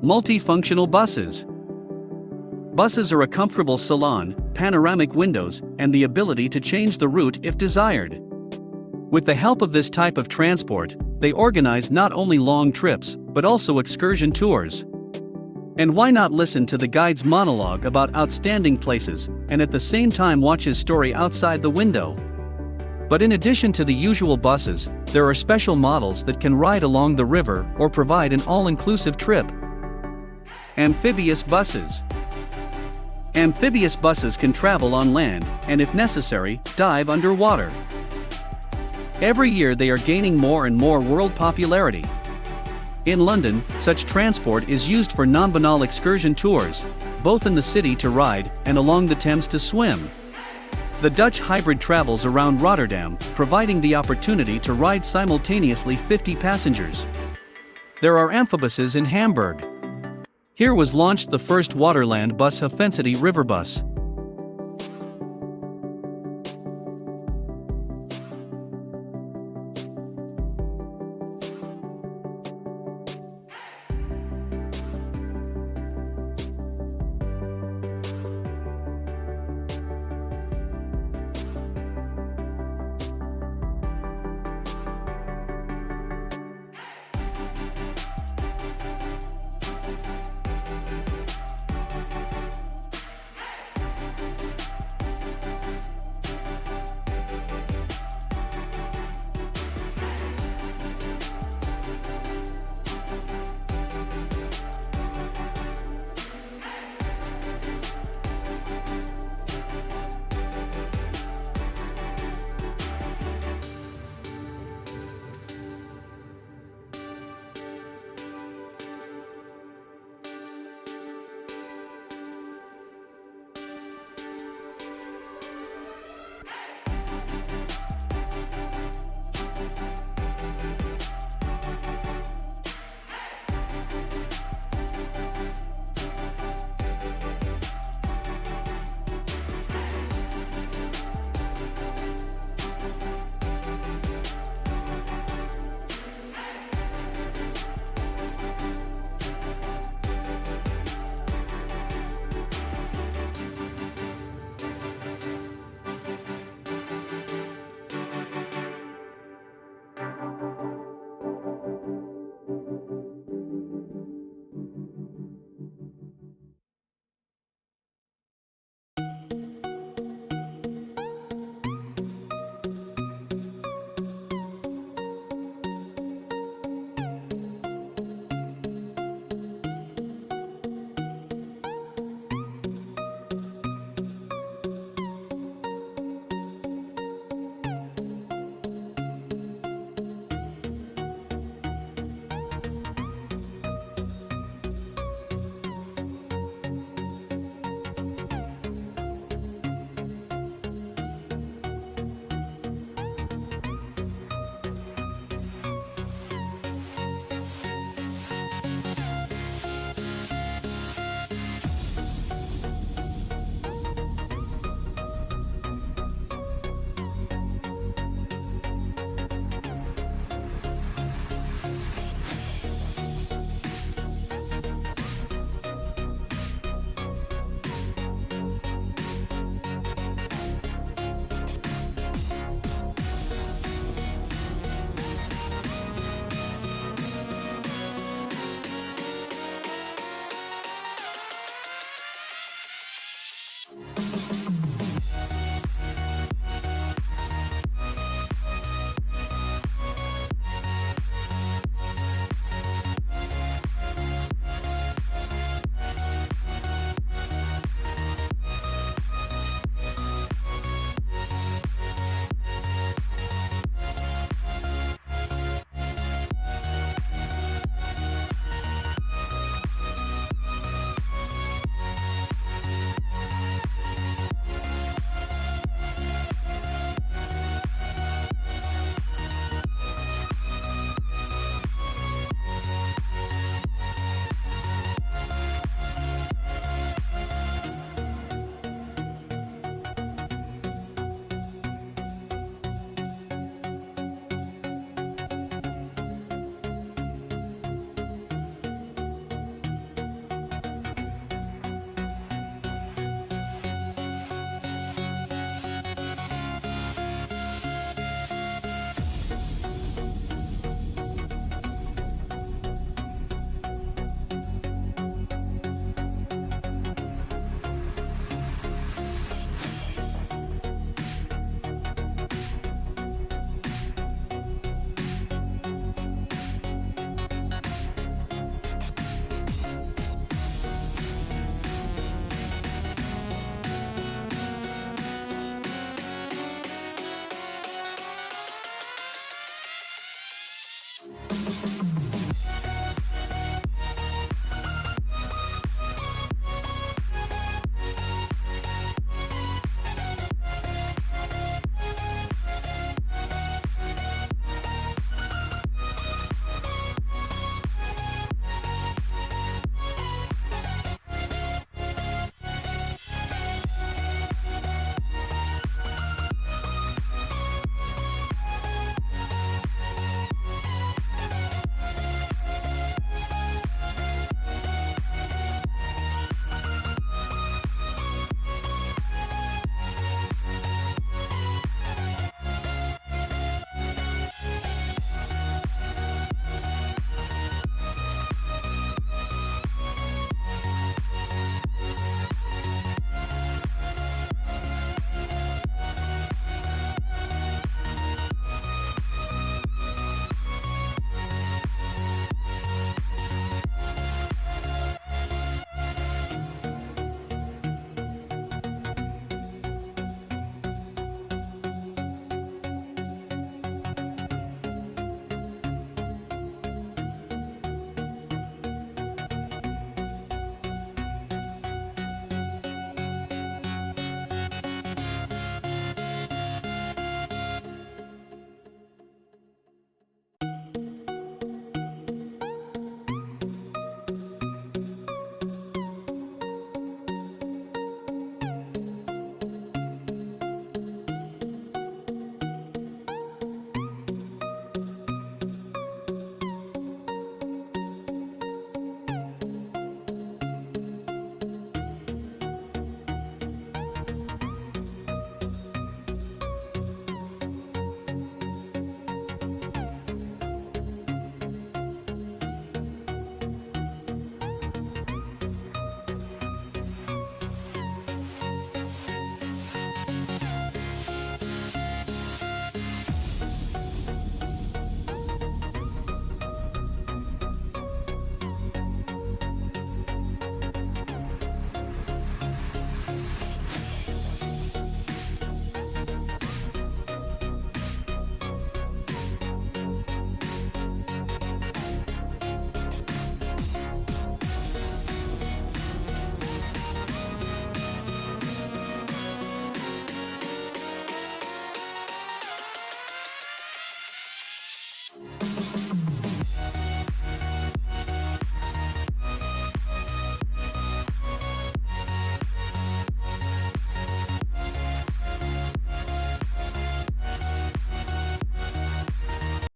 Multifunctional buses. Buses are a comfortable salon, panoramic windows, and the ability to change the route if desired. With the help of this type of transport, they organize not only long trips, but also excursion tours. And why not listen to the guide's monologue about outstanding places, and at the same time watch his story outside the window? But in addition to the usual buses, there are special models that can ride along the river or provide an all-inclusive trip. Amphibious buses. Amphibious buses can travel on land, and if necessary, dive underwater. Every year they are gaining more and more world popularity. In London, such transport is used for non-banal excursion tours, both in the city to ride and along the Thames to swim. The Dutch hybrid travels around Rotterdam, providing the opportunity to ride simultaneously 50 passengers. There are amphibuses in Hamburg. Here was launched the first waterland bus Hafencity Riverbus.